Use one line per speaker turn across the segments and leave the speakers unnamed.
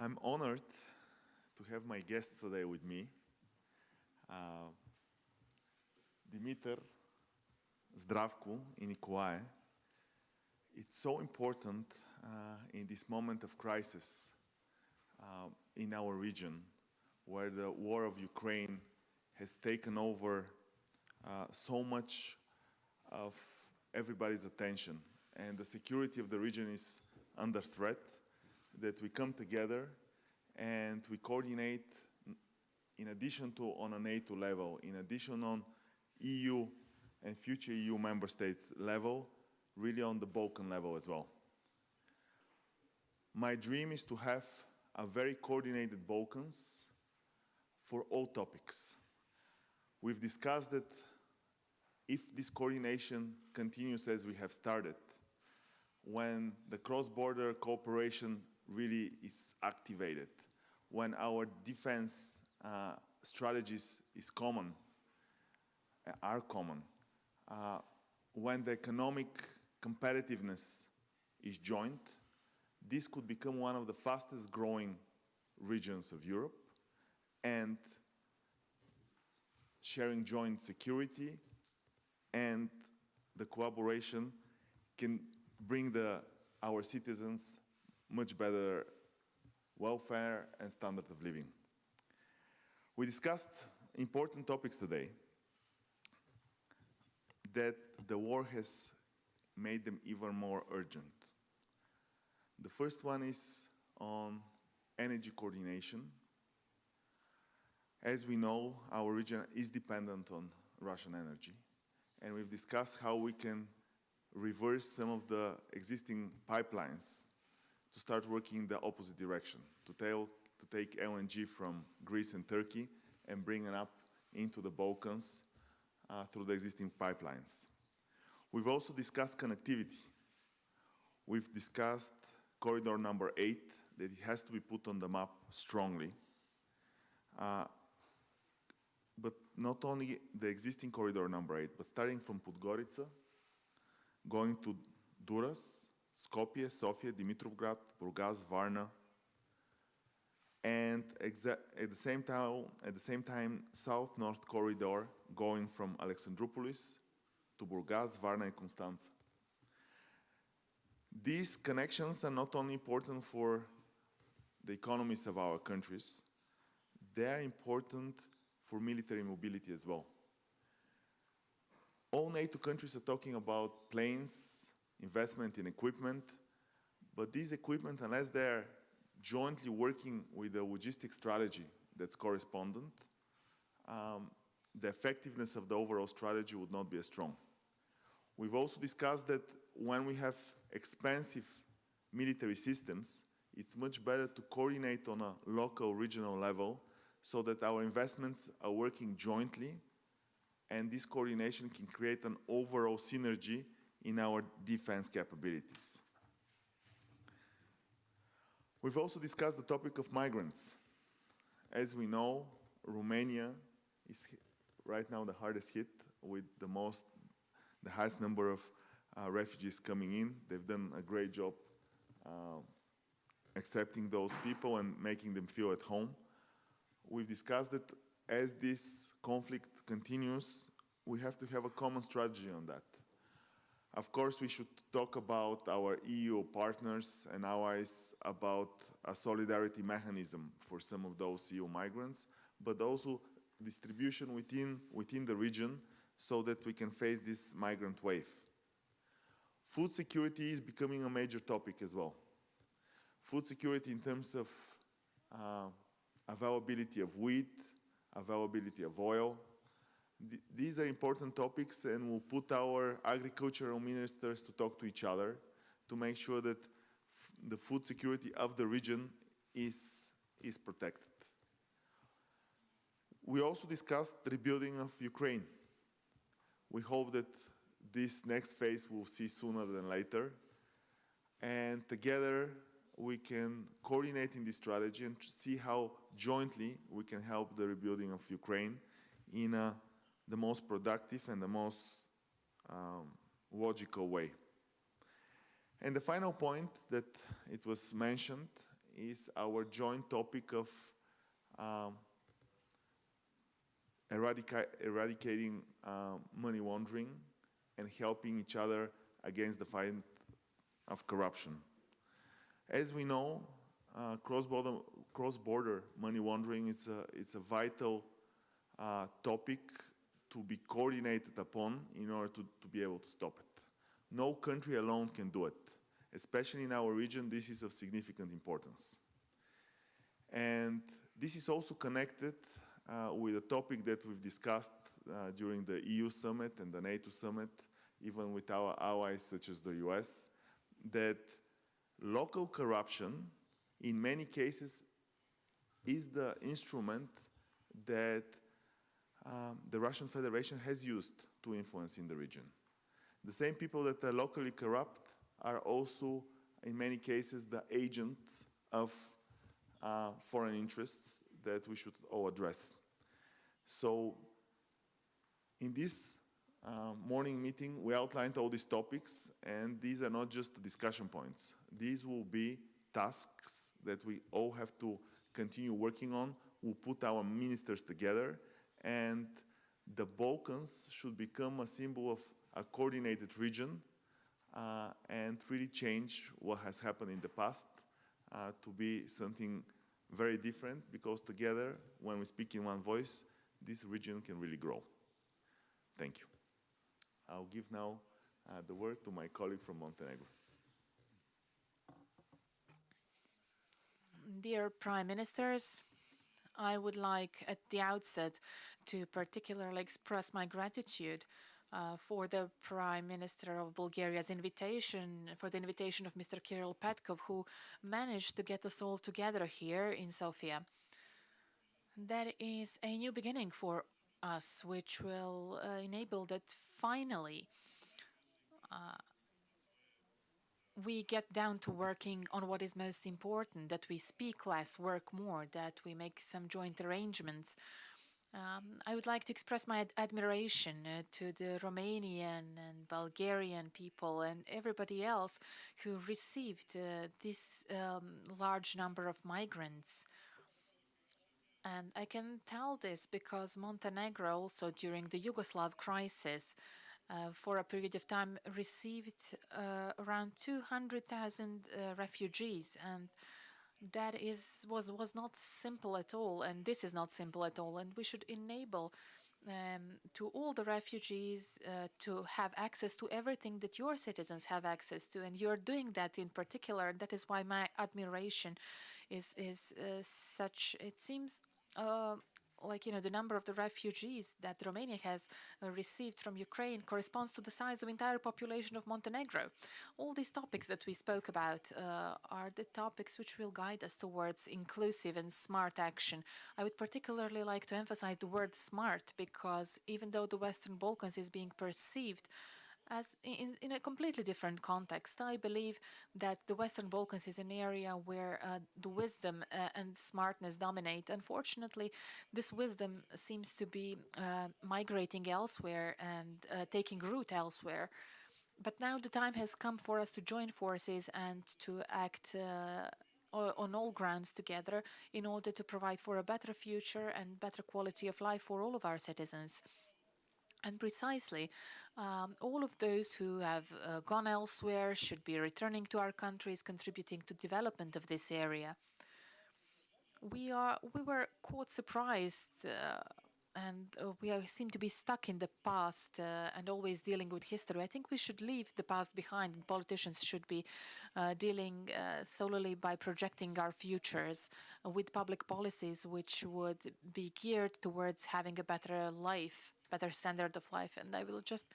I'm honored to have my guests today with me. Димитър, Здравко и Николае. It's so important in this moment of crisis in our region, where the war of Ukraine has taken over so much of everybody's attention, and the security of the region is under threat, that we come together and we coordinate in addition to on a NATO level, in addition on EU and future EU member states level, really on the Balkan level as well. My dream is to have a very coordinated Balkans for all topics. We've discussed that if this coordination continues as we have started, when the cross-border cooperation really is activated, when our defense strategies are common, when the economic competitiveness is joint, this could become one of the fastest growing regions of Europe, and sharing joint security and the collaboration can bring our citizens much better welfare and standard of living. We discussed important topics today that the war has made them even more urgent. The first one is on energy coordination. As we know, our region is dependent on Russian energy, and we've discussed how we can reverse some of the existing pipelines to start working in the opposite direction, to take LNG from Greece and Turkey and bring it up into the Balkans through the existing pipelines. We've also discussed connectivity. We've discussed corridor number 8, that it has to be put on the map strongly. But not only the existing corridor number 8, but starting from Podgorica, going to Duras, Skopje, Sofia, Dimitrovgrad, Burgas, Varna, and at the same time, south-north corridor going from Alexandroupolis to Burgas, Varna, and Constanța. These connections are not only important for the economies of our countries, they are important for military mobility as well. All NATO countries are talking about planes, investment in equipment, but these equipment, unless they're jointly working with a logistic strategy that's correspondent, the effectiveness of the overall strategy would not be as strong. We've also discussed that when we have expensive military systems, it's much better to coordinate on a local, regional level so that our investments are working jointly, and this coordination can create an overall synergy in our defense capabilities. We've also discussed the topic of migrants. As we know, Romania is right now the hardest hit, with the highest number of refugees coming in. They've done a great job accepting those people and making them feel at home. We've discussed that as this conflict continues, we have to have a common strategy on that. Of course, we should talk about our EU partners and allies about a solidarity mechanism for some of those EU migrants, but also distribution within the region so that we can face this migrant wave. Food security is becoming a major topic as well. Food security in terms of availability of wheat, availability of oil. These are important topics, and we'll put our agricultural ministers to talk to each other to make sure that the food security of the region is protected. We also discussed the rebuilding of Ukraine. We hope that this next phase we'll see sooner than later, and together we can coordinate in this strategy and see how jointly we can help the rebuilding of Ukraine in the most productive and the most logical way. And the final point that it was mentioned is our joint topic of eradicating money laundering and helping each other against the fight of corruption. As we know, cross-border money laundering is a vital topic to be coordinated upon in order to be able to stop it. No country alone can do it. Especially in our region, this is of significant importance. And this is also connected with a topic that we've discussed during the EU summit and the NATO summit, even with our allies such as the US, that local corruption, in many cases, is the instrument that the Russian Federation has used to influence in the region. The same people that are locally corrupt are also, in many cases, the agents of foreign interests that we should all address. So, in this morning meeting, we outlined all these topics, and these are not just discussion points. These will be tasks that we all have to continue working on. We'll put our ministers together, and the Balkans should become a symbol of a coordinated region and really change what has happened in the past to be something very different, because together, when we speak in one voice, this region can really grow. Thank you. I'll give now the word to my colleague from Montenegro.
Dear Prime Ministers, I would like at the outset to particularly express my gratitude for the Prime Minister of Bulgaria's invitation, for the invitation of Mr. Kirill Petkov, who managed to get us all together here in Sofia. That is a new beginning for us, which will enable that finally we get down to working on what is most important, that we speak less, work more, that we make some joint arrangements. I would like to express my admiration to the Romanian and Bulgarian people and everybody else who received this large number of migrants. And I can tell this because Montenegro also during the Yugoslav crisis for a period of time received around 200,000 refugees, and that was not simple at all, and this is not simple at all, and we should enable to all the refugees to have access to everything that your citizens have access to, and you're doing that in particular. That is why my admiration is such. It seems like, the number of the refugees that Romania has received from Ukraine corresponds to the size of entire population of Montenegro. All these topics that we spoke about are the topics which will guide us towards inclusive and smart action. I would particularly like to emphasize the word smart, because even though the Western Balkans is being perceived as in a completely different context, I believe that the Western Balkans is an area where the wisdom and smartness dominate. Unfortunately, this wisdom seems to be migrating elsewhere and taking root elsewhere. But now the time has come for us to join forces and to act on all grounds together in order to provide for a better future and better quality of life for all of our citizens. And precisely, all of those who have gone elsewhere should be returning to our countries, contributing to development of this area. We were quite surprised, and we seem to be stuck in the past and always dealing with history. I think we should leave the past behind, and politicians should be dealing solely by projecting our futures with public policies which would be geared towards having a better life, better standard of life. And I will just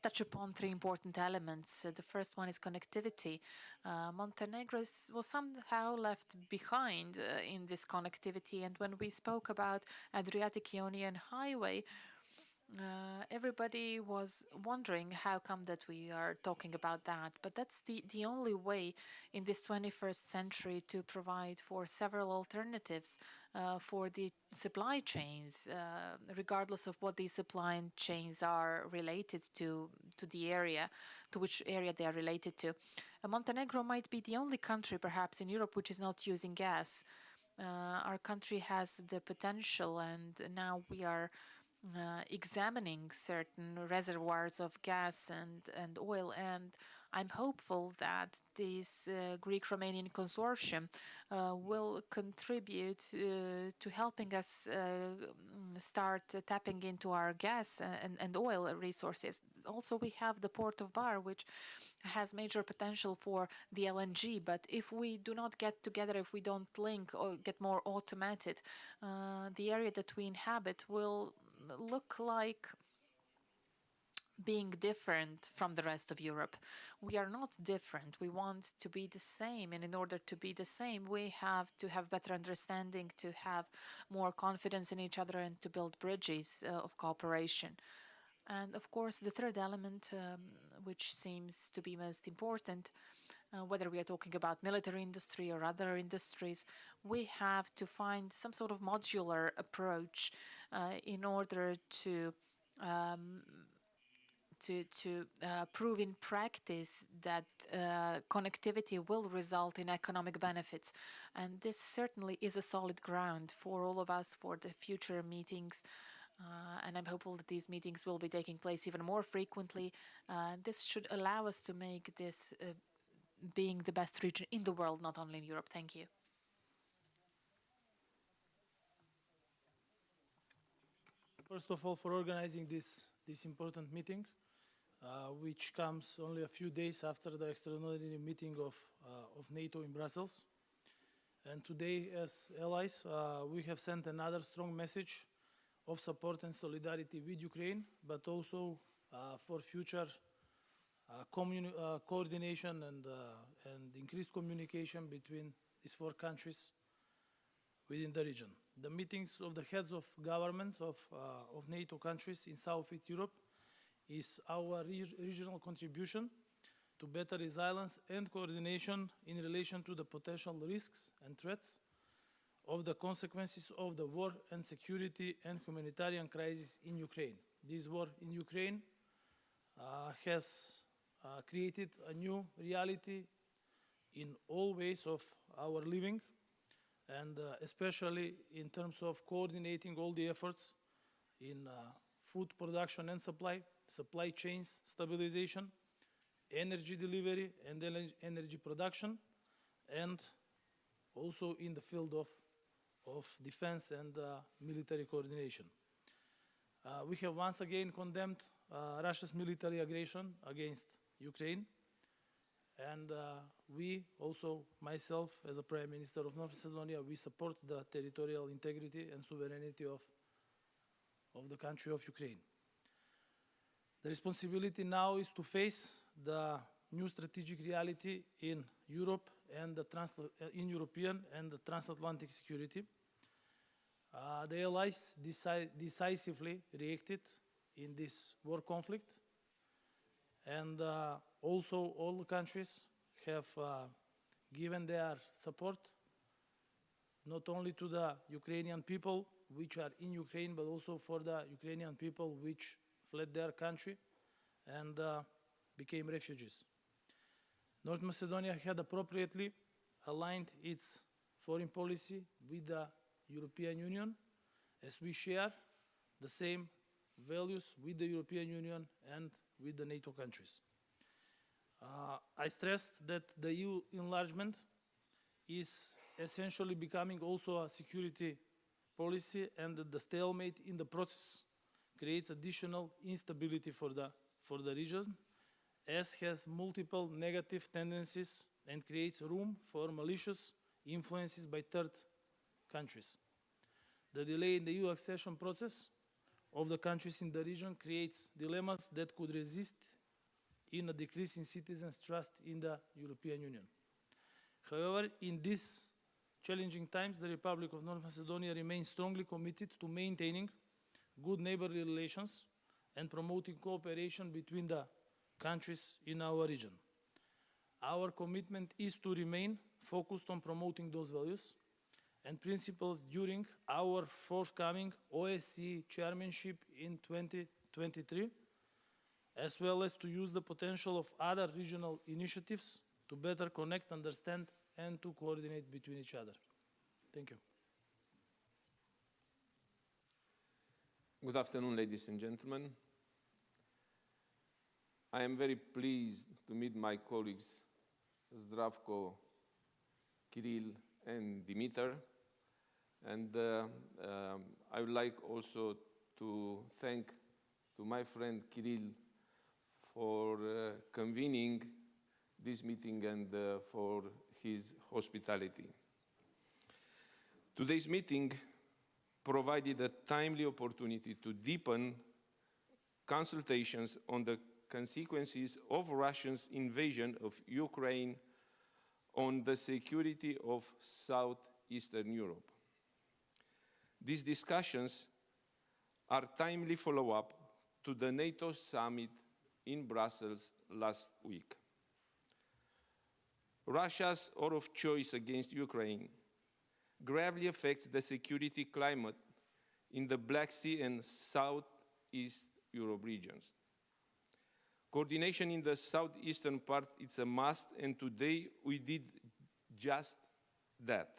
touch upon three important elements. The first one is connectivity. Montenegro was somehow left behind in this connectivity, and when we spoke about Adriatic Ionian Highway, Everybody was wondering how come that we are talking about that, but that's the only way in this 21st century to provide for several alternatives for the supply chains, regardless of what these supply chains are related to the area, to which area they are related to. Montenegro might be the only country, perhaps, in Europe which is not using gas. Our country has the potential, and now we are examining certain reservoirs of gas and oil, and I'm hopeful that this Greek-Romanian consortium will contribute to helping us start tapping into our gas and oil resources. Also, we have the port of Bar, which has major potential for the LNG, but if we do not get together, if we don't link or get more automated, the area that we inhabit will look like being different from the rest of Europe. We are not different. We want to be the same. And in order to be the same, we have to have better understanding, to have more confidence in each other, and to build bridges of cooperation. And of course, the third element, which seems to be most important, whether we are talking about military industry or other industries, we have to find some sort of modular approach in order to prove in practice that connectivity will result in economic benefits. And this certainly is a solid ground for all of us for the future meetings. And I'm hopeful that these meetings will be taking place even more frequently. This should allow us to make this being the best region in the world, not only in Europe. Thank you.
First of all, for organizing this important meeting, which comes only a few days after the extraordinary meeting of NATO in Brussels. And today, as allies, we have sent another strong message of support and solidarity with Ukraine, but also for future coordination and increased communication between these four countries within the region. The meetings of the heads of governments of NATO countries in Southeast Europe is our regional contribution to better resilience and coordination in relation to the potential risks and threats of the consequences of the war and security and humanitarian crisis in Ukraine. This war in Ukraine has created a new reality in all ways of our living, and especially in terms of coordinating all the efforts in food production and supply chains stabilization, energy delivery and energy production, and also in the field of defense and military coordination. We have once again condemned Russia's military aggression against Ukraine, and we also, myself as a Prime Minister of North Macedonia, we support the territorial integrity and sovereignty of the country of Ukraine. The responsibility now is to face the new strategic reality in Europe and in European and the transatlantic security. The allies decisively reacted in this war conflict, and also all the countries have given their support not only to the Ukrainian people which are in Ukraine, but also for the Ukrainian people which fled their country and became refugees. North Macedonia had appropriately aligned its foreign policy with the European Union, as we share the same values with the European Union and with the NATO countries. I stressed that the EU enlargement is essentially becoming also a security policy, and that the stalemate in the process creates additional instability for the region, as has multiple negative tendencies and creates room for malicious influences by third countries. The delay in the EU accession process of the countries in the region creates dilemmas that could resist in a decrease in citizens' trust in the European Union. However, in these challenging times, the Republic of North Macedonia remains strongly committed to maintaining good neighborly relations and promoting cooperation between the countries in our region. Our commitment is to remain focused on promoting those values and principles during our forthcoming OSCE chairmanship in 2023, as well as to use the potential of other regional initiatives to better connect, understand, and to coordinate between each other. Thank you.
Good afternoon, ladies and gentlemen. I am very pleased to meet my colleagues Zdravko, Kirill, and Dimitar. And I would like also to thank to my friend Kirill for convening this meeting and for his hospitality. Today's meeting provided a timely opportunity to deepen consultations on the consequences of Russia's invasion of Ukraine on the security of southeastern Europe. These discussions are timely follow-up to the NATO summit in Brussels last week. Russia's war of choice against Ukraine gravely affects the security climate in the Black Sea and Southeast Europe regions. Coordination in the southeastern part is a must, and today we did just that.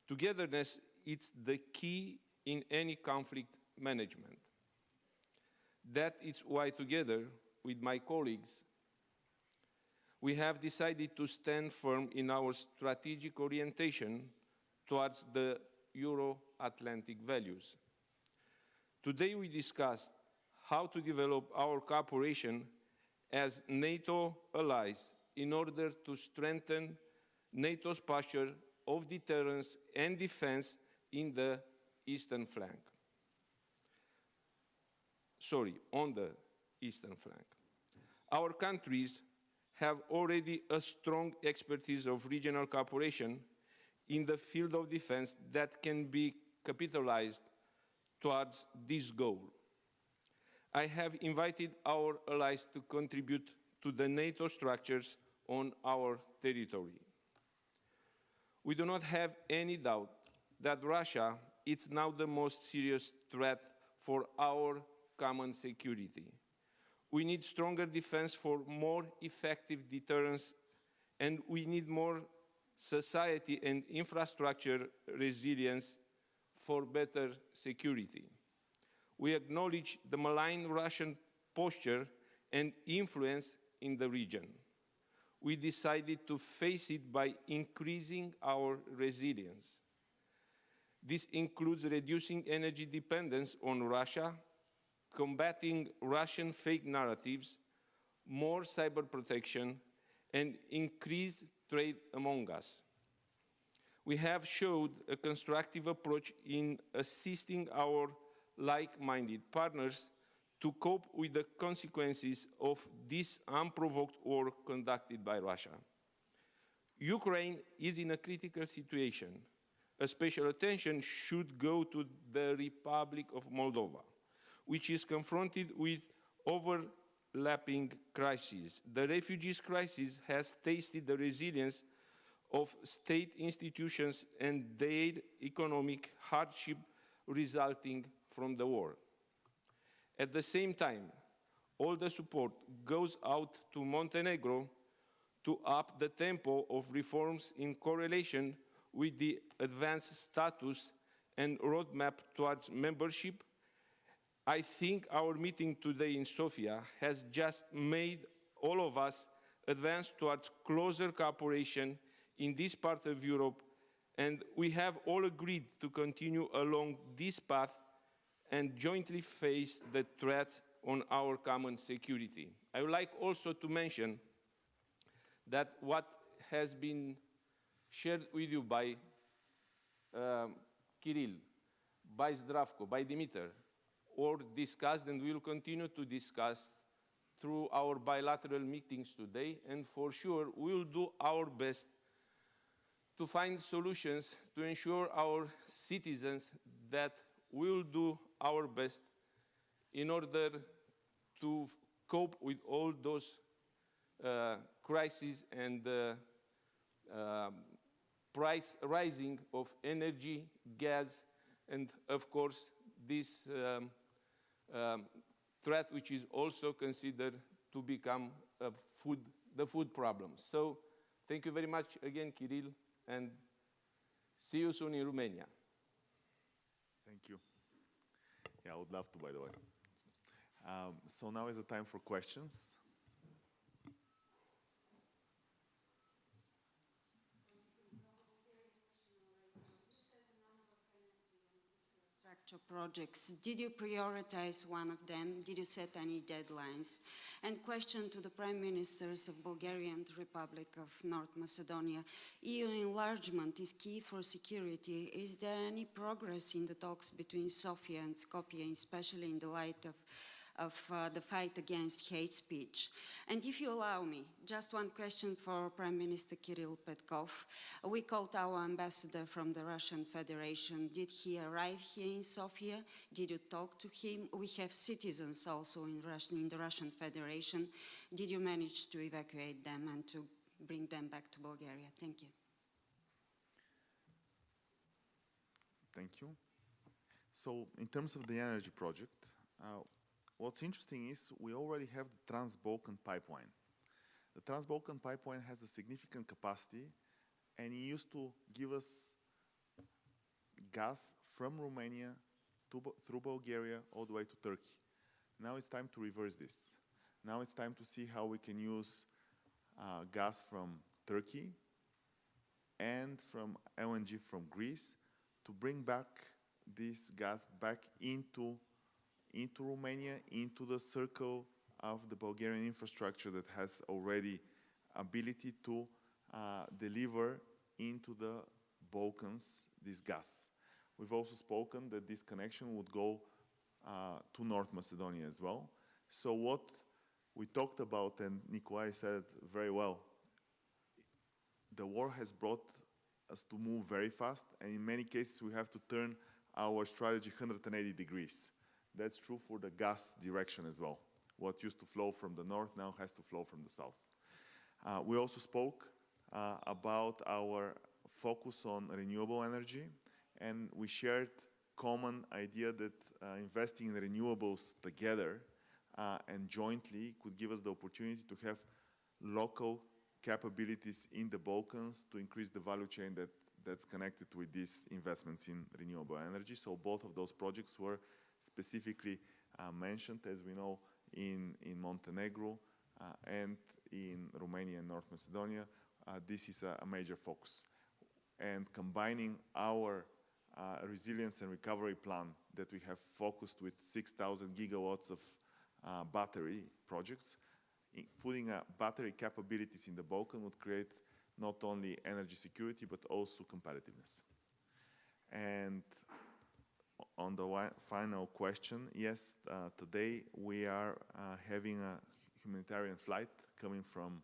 Togetherness is the key in any conflict management. That is why, together with my colleagues, we have decided to stand firm in our strategic orientation towards the Euro-Atlantic values. Today we discussed how to develop our cooperation as NATO allies in order to strengthen NATO's posture of deterrence and defense in the eastern flank. On the eastern flank. Our countries have already a strong expertise of regional cooperation in the field of defense that can be capitalized towards this goal. I have invited our allies to contribute to the NATO structures on our territory. We do not have any doubt that Russia is now the most serious threat for our common security. We need stronger defense for more effective deterrence, and we need more society and infrastructure resilience for better security. We acknowledge the malign Russian posture and influence in the region. We decided to face it by increasing our resilience. This includes reducing energy dependence on Russia, combating Russian fake narratives, more cyber protection, and increased trade among us. We have showed a constructive approach in assisting our like-minded partners to cope with the consequences of this unprovoked war conducted by Russia. Ukraine is in a critical situation. A special attention should go to the Republic of Moldova, which is confronted with overlapping crises. The refugees crisis has tested the resilience of state institutions and their economic hardship resulting from the war. At the same time, all the support goes out to Montenegro to up the tempo of reforms in correlation with the advanced status and roadmap towards membership. I think our meeting today in Sofia has just made all of us advance towards closer cooperation in this part of Europe, and we have all agreed to continue along this path and jointly face the threats on our common security. I would like also to mention that what has been shared with you by Kirill, by Zdravko, by Dimitar, or discussed and we will continue to discuss through our bilateral meetings today, and for sure we will do our best to find solutions to ensure our citizens that we will do our best in order to cope with all those crises and price rising of energy, gas, and of course this threat which is also considered to become the food problem. So thank you very much again, Kirill, and see you soon in Romania.
Thank you. Yeah, I would love to, by the way. So now is the time for questions.
Infrastructure projects. Did you prioritize one of them? Did you set any deadlines? And question to the Prime Ministers of Bulgaria and the Republic of North Macedonia. EU enlargement is key for security. Is there any progress in the talks between Sofia and Skopje, especially in the light of the fight against hate speech? And if you allow me, just one question for Prime Minister Kirill Petkov. We called our ambassador from the Russian Federation. Did he arrive here in Sofia? Did you talk to him? We have citizens also in the Russian Federation. Did you manage to evacuate them and to bring them back to Bulgaria? Thank you.
Thank you. So in terms of the energy project, what's interesting is we already have the Trans-Balkan pipeline. The Trans-Balkan pipeline has a significant capacity, and it used to give us gas from Romania through Bulgaria all the way to Turkey. Now it's time to reverse this. Now it's time to see how we can use gas from Turkey and from LNG from Greece to bring back this gas back into Romania, into the circle of the Bulgarian infrastructure that has already ability to deliver into the Balkans this gas. We've also spoken that this connection would go to North Macedonia as well. So what we talked about, and Nicolae said very well, the war has brought us to move very fast, and in many cases we have to turn our strategy 180 degrees. That's true for the gas direction as well. What used to flow from the north now has to flow from the south. We also spoke about our focus on renewable energy, and we shared common idea that investing in renewables together and jointly could give us the opportunity to have local capabilities in the Balkans to increase the value chain that's connected with these investments in renewable energy. So both of those projects were specifically mentioned, as we know, in Montenegro and in Romania and North Macedonia. This is a major focus. And combining our resilience and recovery plan that we have focused with 6,000 gigawatts of battery projects, putting battery capabilities in the Balkan would create not only energy security but also competitiveness. And on the final question, yes, today we are having a humanitarian flight coming from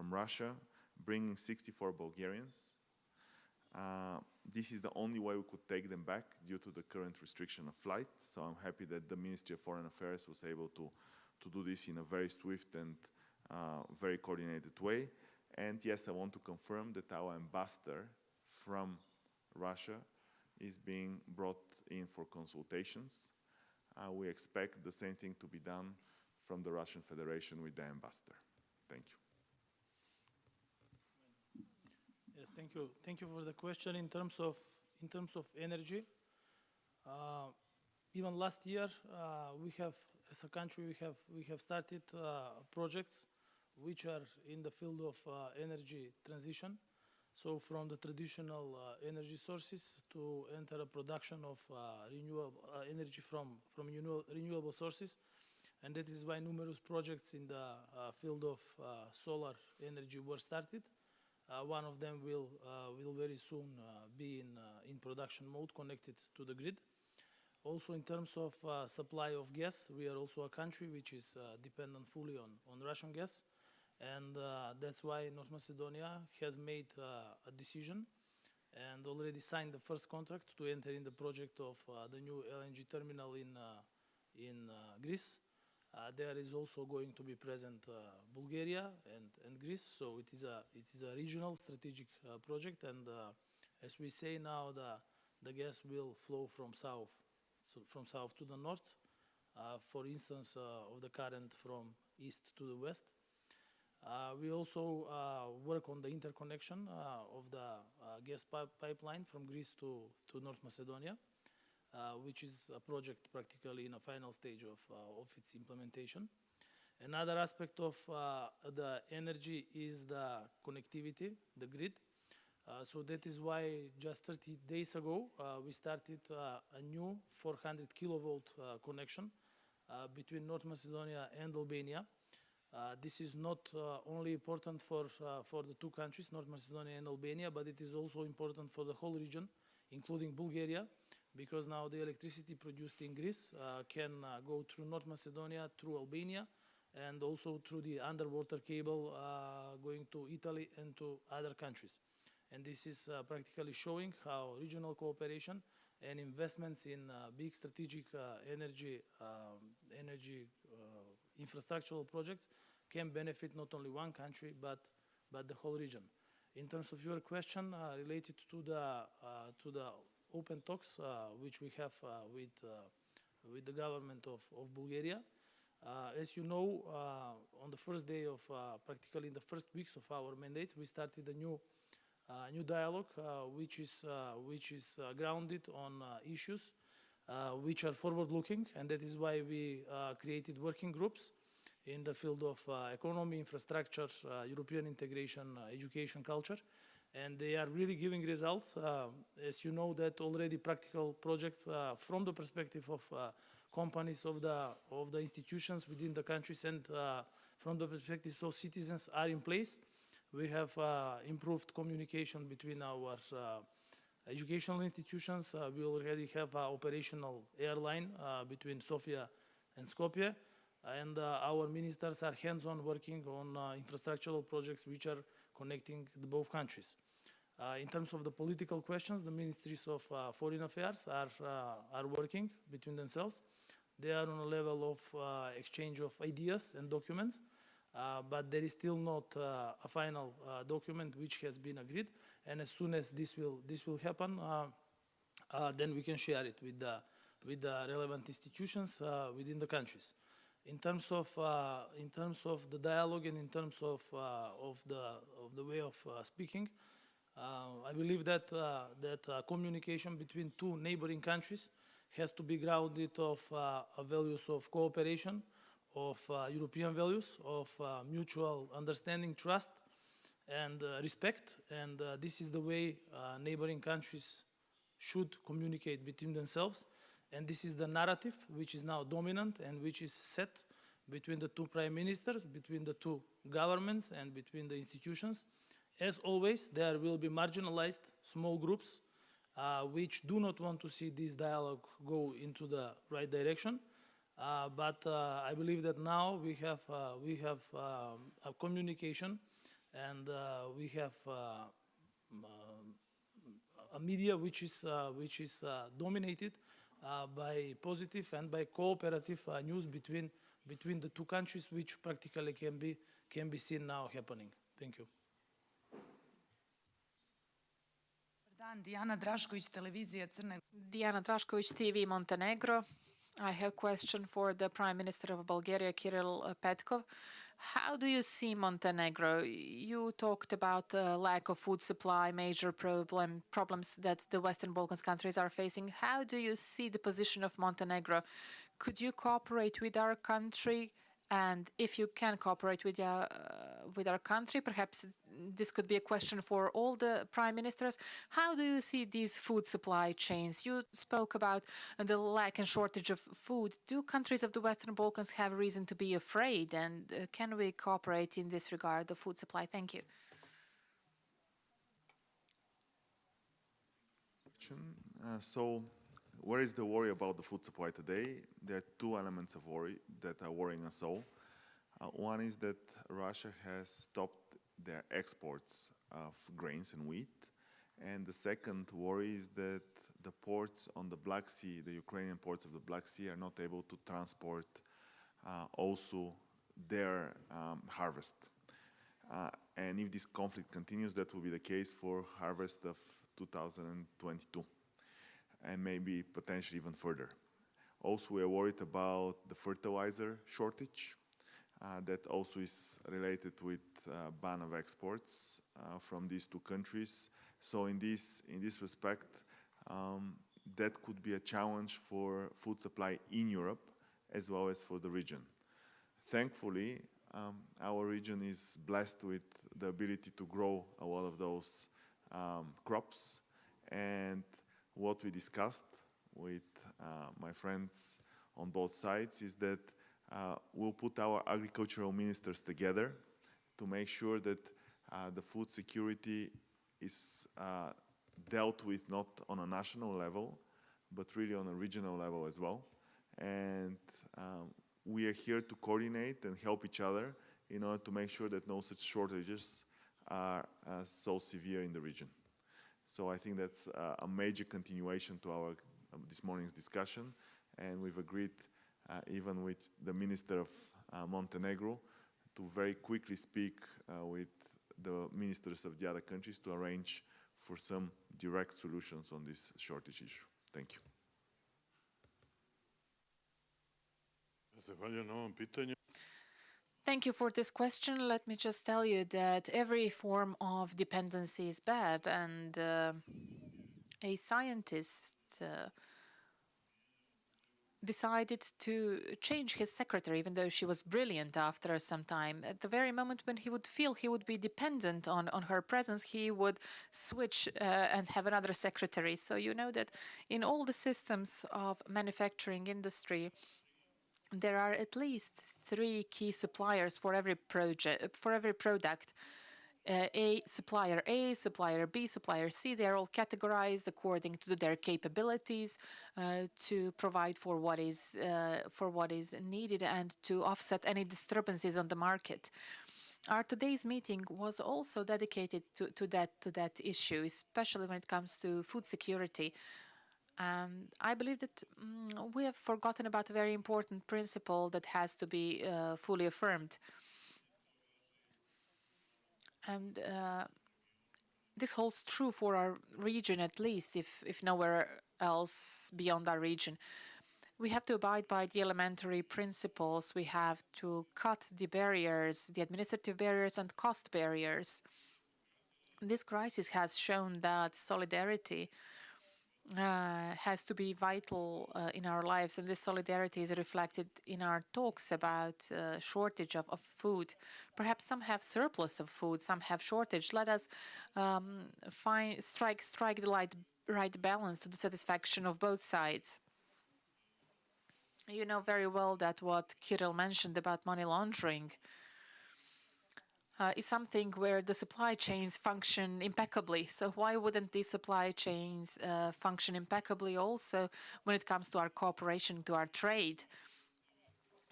Russia, bringing 64 Bulgarians. This is the only way we could take them back due to the current restriction of flight. So I'm happy that the Ministry of Foreign Affairs was able to do this in a very swift and very coordinated way. And yes, I want to confirm that our ambassador from Russia is being brought in for consultations. We expect the same thing to be done from the Russian Federation with the ambassador. Thank you.
Yes, thank you. Thank you for the question. In terms of energy, even last year, we have, as a country, we have started projects which are in the field of energy transition. So from the traditional energy sources to enter a production of renewable energy from renewable sources. And that is why numerous projects in the field of solar energy were started. One of them will very soon be in production mode, connected to the grid. Also in terms of supply of gas, we are also a country which is dependent fully on Russian gas. And that's why North Macedonia has made a decision and already signed the first contract to enter in the project of the new LNG terminal in Greece. There is also going to be present Bulgaria and Greece, so it is a regional strategic project, and as we say now, the gas will flow from south to the north, for instance, of the current from east to the west. We also work on the interconnection of the gas pipeline from Greece to North Macedonia, which is a project practically in a final stage of its implementation. Another aspect of the energy is the connectivity, the grid. So that is why just 30 days ago we started a new 400 kilovolt connection between North Macedonia and Albania. This is not only important for the two countries, North Macedonia and Albania, but it is also important for the whole region, including Bulgaria, because now the electricity produced in Greece can go through North Macedonia, through Albania, and also through the underwater cable going to Italy and to other countries. And this is practically showing how regional cooperation and investments in big strategic energy infrastructural projects can benefit not only one country but the whole region. In terms of your question related to the open talks which we have with the government of Bulgaria, as you know, on the first day of practically in the first weeks of our mandates, we started a new dialogue which is grounded on issues which are forward-looking, and that is why we created working groups in the field of economy, infrastructure, European integration, education, culture, and they are really giving results. As you know, that already practical projects from the perspective of companies, of the institutions within the countries, and from the perspective of citizens are in place. We have improved communication between our educational institutions. We already have an operational airline between Sofia and Skopje, and our ministers are hands-on working on infrastructural projects which are connecting both countries. In terms of the political questions, the ministries of foreign affairs are working between themselves. They are on a level of exchange of ideas and documents, but there is still not a final document which has been agreed. And as soon as this will happen, then we can share it with the relevant institutions within the countries. In terms of the dialogue and in terms of the way of speaking, I believe that communication between two neighboring countries has to be grounded of values of cooperation, of European values, of mutual understanding, trust, and respect. And this is the way neighboring countries should communicate between themselves. And this is the narrative which is now dominant and which is set between the two prime ministers, between the two governments, and between the institutions. As always, there will be marginalized small groups which do not want to see this dialogue go into the right direction. But I believe that now we have a communication, and we have a media which is dominated by positive and by cooperative news between the two countries, which practically can be seen now happening. Thank you.
Dijana Drašković, televizija Crne Gore.
Dijana Drašković, TV Montenegro. I have a question for the Prime Minister of Bulgaria, Kirill Petkov. How do you see Montenegro? You talked about the lack of food supply, major problems that the Western Balkans countries are facing. How do you see the position of Montenegro? Could you cooperate with our country? And if you can cooperate with our country, perhaps this could be a question for all the prime ministers. How do you see these food supply chains? You spoke about the lack and shortage of food. Do countries of the Western Balkans have reason to be afraid? And can we cooperate in this regard, the food supply? Thank you.
So, where is the worry about the food supply today? There are two elements of worry that are worrying us all. One is that Russia has stopped their exports of grains and wheat, And the second worry is that the ports on the Black Sea, the Ukrainian ports of the Black Sea, are not able to transport also their harvest. And if this conflict continues, that will be the case for harvest of 2022, and maybe potentially even further. Also, we are worried about the fertilizer shortage that also is related with ban of exports from these two countries. So in this respect, that could be a challenge for food supply in Europe as well as for the region. Thankfully, our region is blessed with the ability to grow a lot of those crops, and what we discussed with my friends on both sides is that we'll put our agricultural ministers together to make sure that the food security is dealt with not on a national level, but really on a regional level as well. And we are here to coordinate and help each other in order to make sure that no such shortages are so severe in the region. So I think that's a major continuation to our this morning's discussion, and we've agreed even with the Minister of Montenegro to very quickly speak with the ministers of the other countries to arrange for some direct solutions on this shortage issue. Thank you.
Zahvaljujem na ovom pitanju.
Thank you for this question. Let me just tell you that every form of dependency is bad, and a scientist decided to change his secretary, even though she was brilliant after some time. At the very moment when he would feel he would be dependent on her presence, he would switch and have another secretary. So you know that in all the systems of manufacturing industry, there are at least 3 key suppliers for every project, for every product. A, supplier B, supplier C. They are all categorized according to their capabilities to provide for what is needed and to offset any disturbances on the market. Our today's meeting was also dedicated to that issue, especially when it comes to food security. And I believe that we have forgotten about a very important principle that has to be fully affirmed. And this holds true for our region, at least, if nowhere else beyond our region. We have to abide by the elementary principles. We have to cut the barriers, the administrative barriers and cost barriers. This crisis has shown that solidarity has to be vital in our lives, and this solidarity is reflected in our talks about shortage of food. Perhaps some have surplus of food, some have shortage. Let us strike the right balance to the satisfaction of both sides. You know very well that what Kirill mentioned about money laundering is something where the supply chains function impeccably. So why wouldn't these supply chains function impeccably also when it comes to our cooperation, to our trade?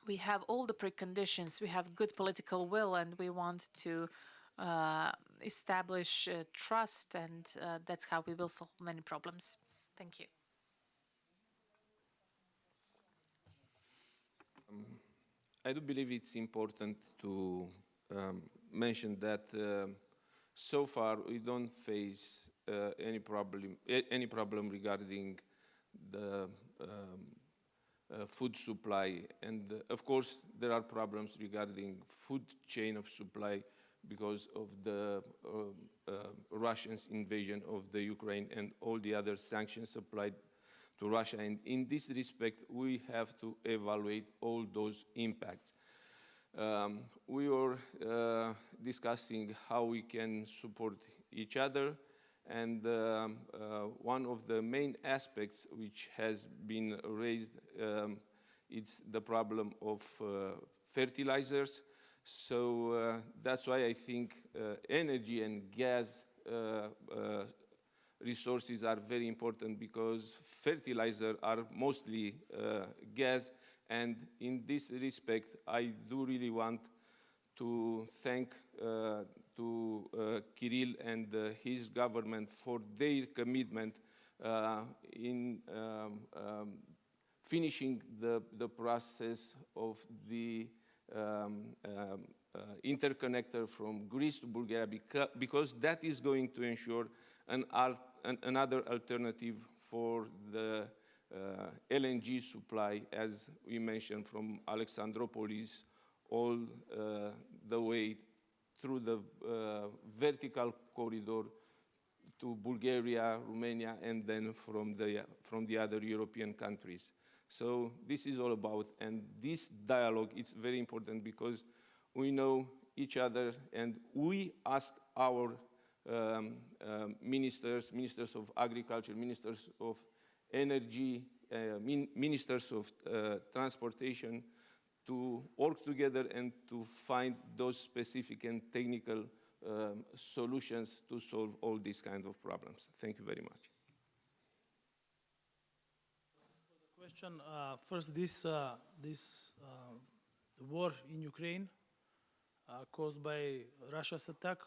We have all the preconditions. We have good political will, and we want to establish trust, and that's how we will solve many problems. Thank you.
I do believe it's important to mentioned that so far we don't face any problem regarding the food supply, and of course there are problems regarding food chain of supply because of the Russians' invasion of the Ukraine and all the other sanctions applied to Russia. And in this respect, we have to evaluate all those impacts. We were discussing how we can support each other, and one of the main aspects which has been raised it's the problem of fertilizers. So that's why I think energy and gas resources are very important, because fertilizers are mostly gas. And in this respect, I do really want to thank to Kirill and his government for their commitment in finishing the process of the interconnector from Greece to Bulgaria, because that is going to ensure another alternative for the LNG supply, as we mentioned, from Alexandroupolis all the way through the vertical corridor to Bulgaria, Romania, and then from the other European countries. So this is all about, and this dialogue, it's very important because we know each other and we ask our ministers of agriculture, ministers of energy, ministers of transportation to work together and to find those specific and technical solutions to solve all these kinds of problems. Thank you very much.
Question. First, this war in Ukraine caused by Russia's attack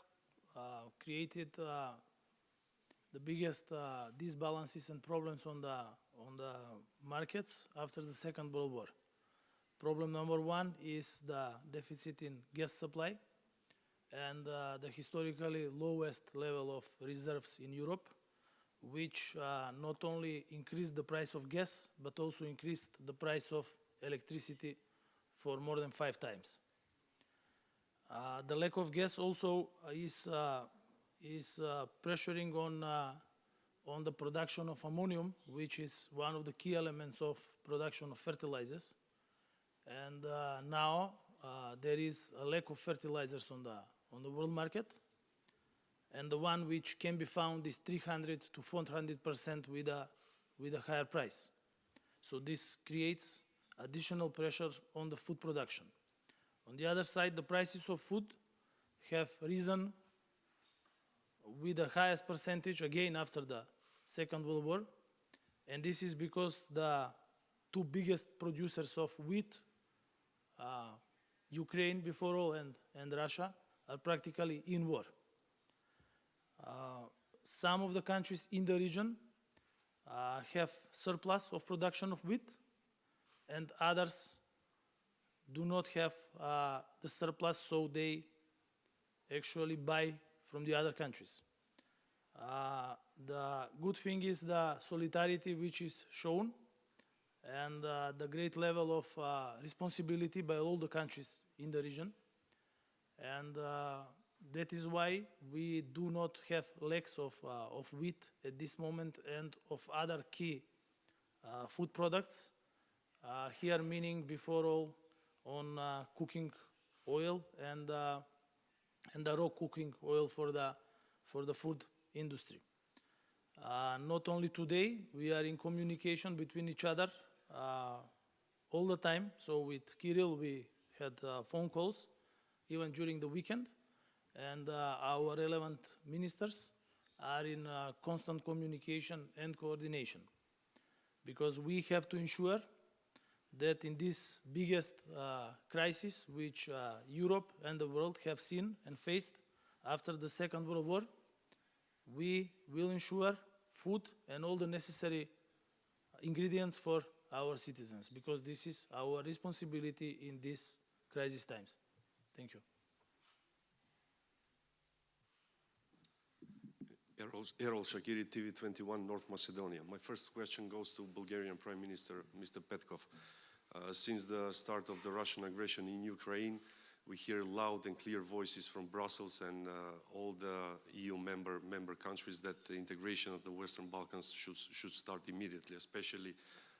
created the biggest disbalances and problems on the markets after the Second World War. Problem number one is the deficit in gas supply and the historically lowest level of reserves in Europe, which not only increased the price of gas, but also increased the price of electricity for more than 5 times. The lack of gas also is pressuring on the production of ammonium, which is one of the key elements of production of fertilizers. And now there is a lack of fertilizers on the world market, and the one which can be found is 300 to 400% with a higher price. So this creates additional pressure on the food production. On the other side, the prices of food have risen with the highest percentage again after the Second World War, and this is because the two biggest producers of wheat, Ukraine before all and Russia, are practically in war. Some of the countries in the region have surplus of production of wheat, and others do not have the surplus, so they actually buy from the other countries. The good thing is the solidarity which is shown and the great level of responsibility by all the countries in the region. And that is why we do not have lacks of wheat at this moment and of other key food products. Here meaning before all on cooking oil and the raw cooking oil for the food industry. Not only today, we are in communication between each other all the time. So with Kirill, we had phone calls even during the weekend, and our relevant ministers are in constant communication and coordination, because we have to ensure that in this biggest crisis which Europe and the world have seen and faced after the Second World War, we will ensure food and all the necessary ingredients for our citizens, because this is our responsibility in these crisis times. Thank you.
Errol Shakiri, TV21, North Macedonia. My first question goes to Bulgarian Prime Minister, Mr. Petkov. Since the start of the Russian aggression in Ukraine, we hear loud and clear voices from Brussels and all the EU member countries that the integration of the Western Balkans should start immediately, especially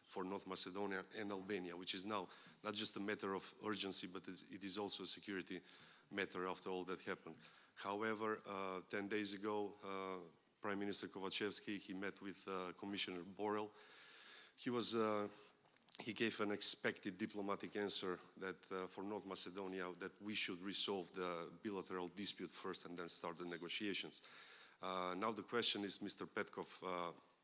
for North Macedonia and Albania, which is now not just a matter of urgency, but it is also a security matter after all that happened. However, 10 days ago, Prime Minister Kovacevski, he met with Commissioner Borrell. He gave an expected diplomatic answer that for North Macedonia, that we should resolve the bilateral dispute first and then start the negotiations. Now the question is, Mr. Petkov,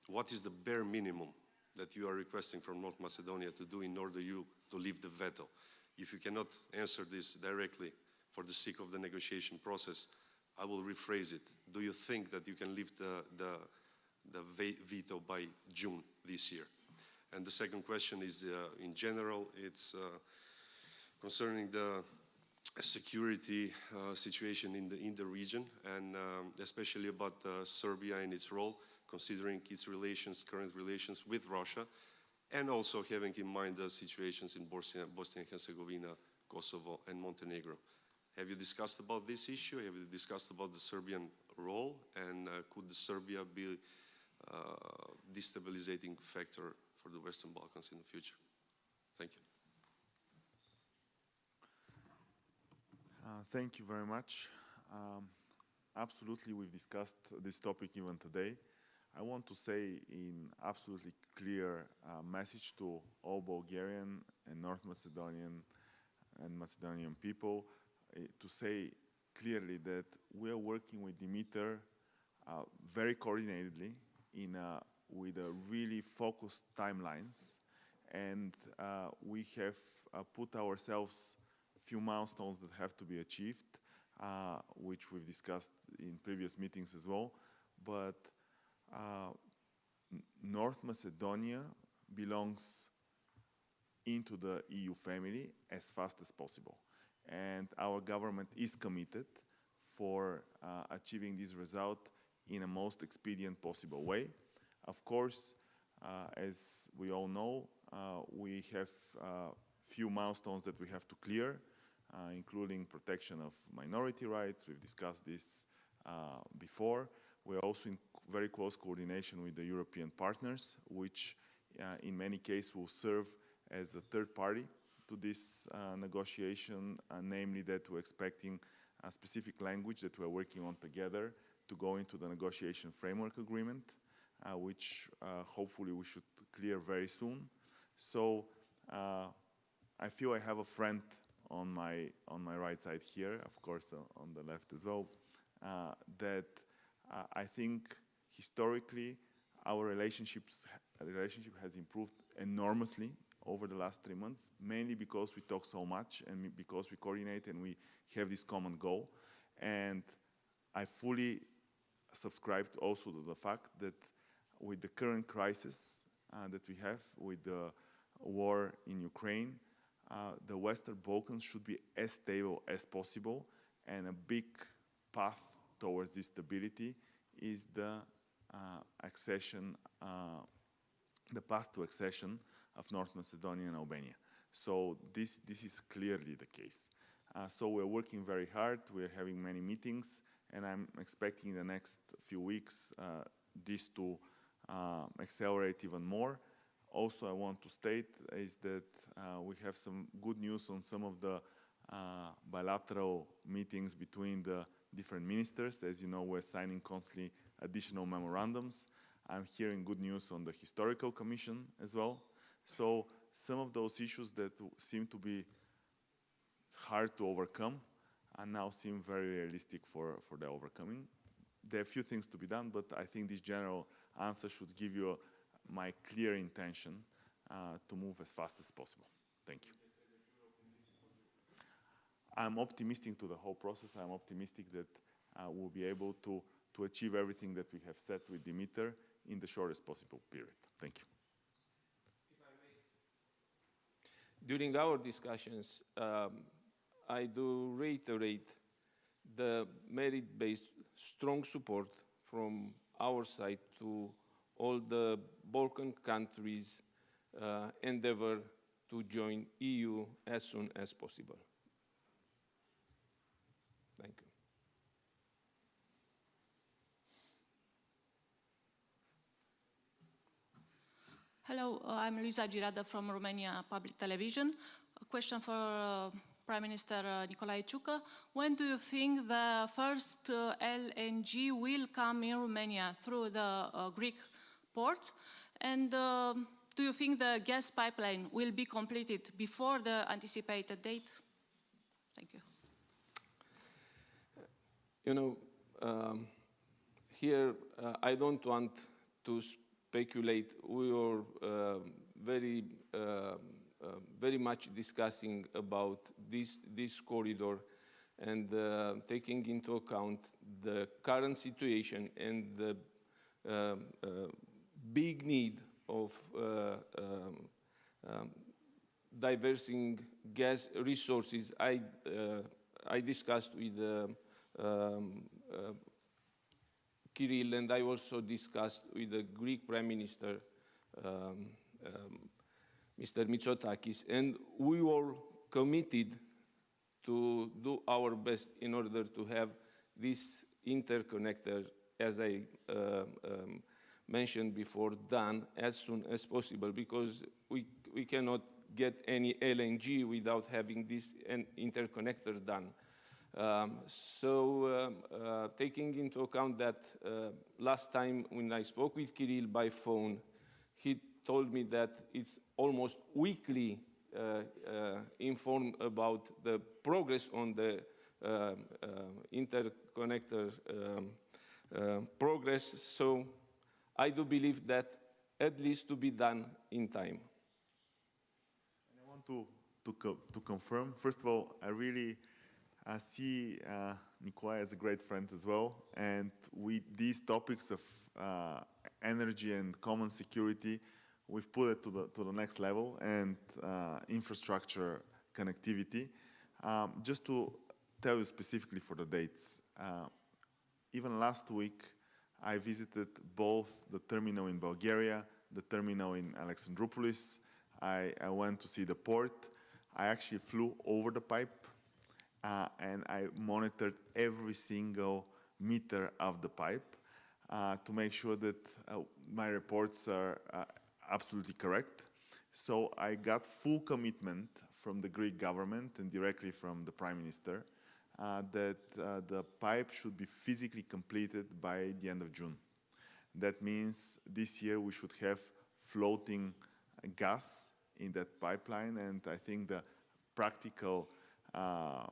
what is the bare minimum that you are requesting from North Macedonia to do in order to leave the veto? If you cannot answer this directly for the sake of the negotiation process, I will rephrase it. Do you think that you can lift the veto by June this year? And the second question is, in general, it's concerning the security situation in the region, and especially about Serbia and its role, considering its current relations with Russia, and also having in mind the situations in Bosnia and Herzegovina, Kosovo, and Montenegro. Have you discussed about this issue? Have you discussed about the Serbian role, and could Serbia be a destabilizing factor for the Western Balkans in the future? Thank you.
Thank you very much. Absolutely, we've discussed this topic even today. I want to say in absolutely clear message to all Bulgarian and North Macedonian and Macedonian people to say clearly that we are working with Dimitar very coordinatedly with a really focused timelines, and we have put ourselves few milestones that have to be achieved, which we've discussed in previous meetings as well. But North Macedonia belongs into the EU family as fast as possible. And our government is committed for achieving this result in a most expedient possible way. Of course, as we all know, we have few milestones that we have to clear, including protection of minority rights. We've discussed this before. We're also in very close coordination with the European partners, which in many cases will serve as a third party to this negotiation, namely that we're expecting a specific language that we're working on together to go into the negotiation framework agreement, which hopefully we should clear very soon. So I feel I have a friend on my right side here, of course on the left as well, that I think historically our relationship has improved enormously over the last 3 months, mainly because we talk so much and because we coordinate and we have this common goal. And I fully subscribe also to the fact that with the current crisis that we have with the war in Ukraine, the Western Balkans should be as stable as possible, and a big path towards this stability is the path to accession of North Macedonia and Albania. So this is clearly the case. So we're working very hard, we're having many meetings, and I'm expecting in the next few weeks this to accelerate even more. Also, I want to state is that we have some good news on some of the bilateral meetings between the different ministers. As you know, we're signing constantly additional memorandums. I'm hearing good news on the Historical Commission as well. So some of those issues that seem to be hard to overcome now seem very realistic for the overcoming. There are a few things to be done, but I think this general answer should give you my clear intention to move as fast as possible. Thank you. I'm optimistic to the whole process. I'm optimistic that we'll be able to achieve everything that we have set with Dimitar in the shortest possible period. Thank you.
If I may. During our discussions, I do reiterate the merit-based strong support from our side to all the Balkan countries' endeavor to join EU as soon as possible. Thank you.
Hello, I'm Luisa Girada from Romania Public Television. A question for Prime Minister Nicolae Ciucă. When do you think the first LNG will come in Romania through the Greek port? And do you think the gas pipeline will be completed before the anticipated date? Thank you.
You know, here I don't want to speculate. We were very much discussing about this corridor and taking into account the current situation and the big need of diversing gas resources, I discussed with Kirill, and I also discussed with the Greek Prime Minister, Mr. Mitsotakis, and we were committed to do our best in order to have this interconnector, as I mentioned before, done as soon as possible, because we cannot get any LNG without having this interconnector done. Taking into account that last time when I spoke with Kirill by phone, he told me that it's almost weekly informed about the progress on the interconnector progress. So I do believe that at least to be done in time.
And I want to confirm, first of all, I really see Nicolae as a great friend as well, and these topics of energy and common security, we've put it to the next level, and infrastructure connectivity. Just to tell you specifically for the dates, even last week I visited both the terminal in Bulgaria, the terminal in Alexandroupolis. I went to see the port. I actually flew over the pipe, and I monitored every single meter of the pipe to make sure that my reports are absolutely correct. So I got full commitment from the Greek government and directly from the Prime Minister that the pipe should be physically completed by the end of June. That means this year we should have floating gas in that pipeline, and I think the practical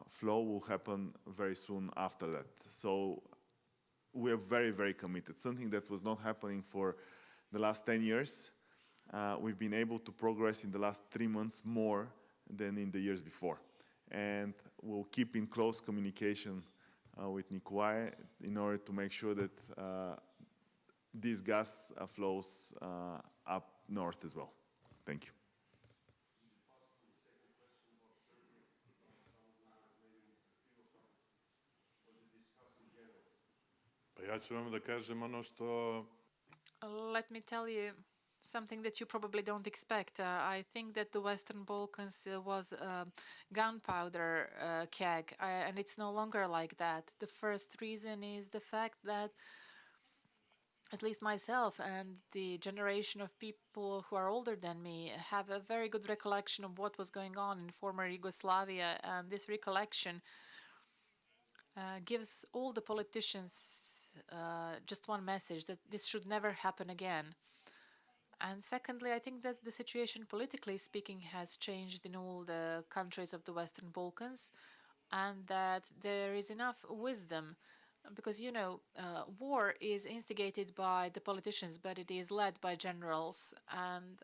flow will happen very soon after that. So we are very, very committed. Something that was not happening for the last 10 years. We've been able to progress in the last 3 months more than in the years before. And we'll keep in close communication with Nicolae in order to make sure that this gas flows up north as well. Thank you.
Let me tell you something that you probably don't expect. I think that the Western Balkans was a gunpowder keg, and it's no longer like that. The first reason is the fact that at least myself and the generation of people who are older than me have a very good recollection of what was going on in former Yugoslavia, and this recollection gives all the politicians just one message, that this should never happen again. And secondly, I think that the situation, politically speaking, has changed in all the countries of the Western Balkans, and that there is enough wisdom, because, you know, war is instigated by the politicians, but it is led by generals, and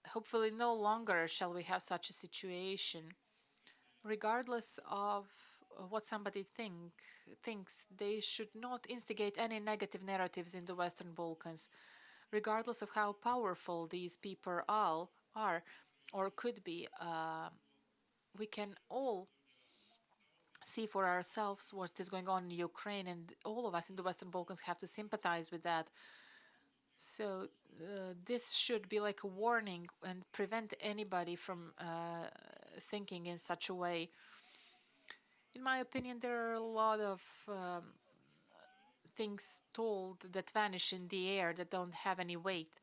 hopefully no longer shall we have such a situation. Regardless of what somebody thinks, they should not instigate any negative narratives in the Western Balkans, regardless of how powerful these people are or could be. We can all see for ourselves what is going on in Ukraine, and all of us in the Western Balkans have to sympathize with that. So this should be like a warning and prevent anybody from thinking in such a way. In my opinion, there are a lot of things told that vanish in the air, that don't have any weight.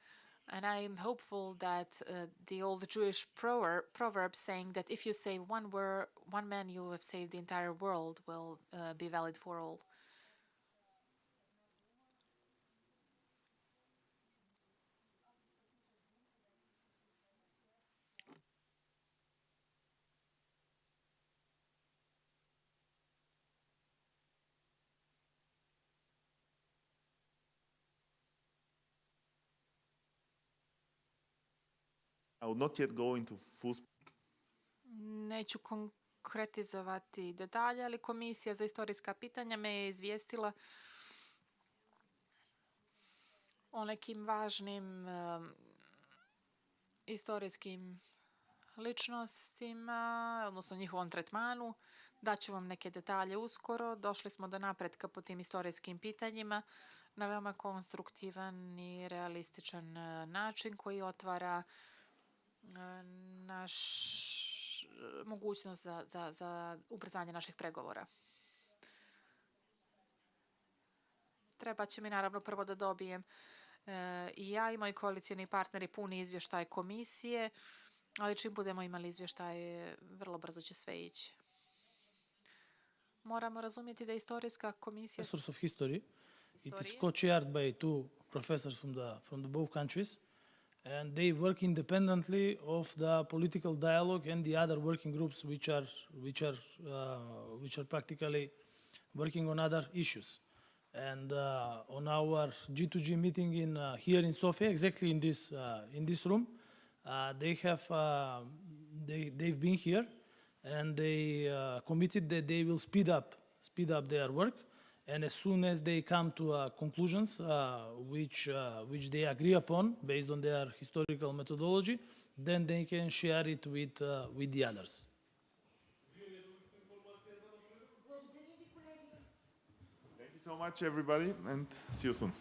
And I am hopeful that the old Jewish proverb saying that if you say one man, you have saved the entire world, will be valid for all.
I will not yet go into full.
Neću konkretizovati detalje, ali Komisija za istorijska pitanja me je izvijestila o nekim važnim istorijskim ličnostima, odnosno njihovom tretmanu. Daću vam neke detalje uskoro. Došli smo do napretka po tim istorijskim pitanjima na veoma konstruktivan i realističan način koji otvara naš mogućnost za ubrzanje naših pregovora. Treba će mi naravno prvo da dobijem i ja i moji koalicijni partneri puni izvještaj komisije, ali čim budemo imali izvještaj, vrlo brzo će sve ići. Moramo razumjeti da istorijska komisija...
Professors of history. It is co-chaired by two professors from the both countries, and they work independently of the political dialogue and the other working groups which are practically working on other issues. And on our G2G meeting here in Sofia, exactly in this room, they've been here, and they committed that they will speed up their work, and as soon as they come to conclusions which they agree upon based on their historical methodology, then they can share it with the others.
Thank you so much, everybody, and see you soon.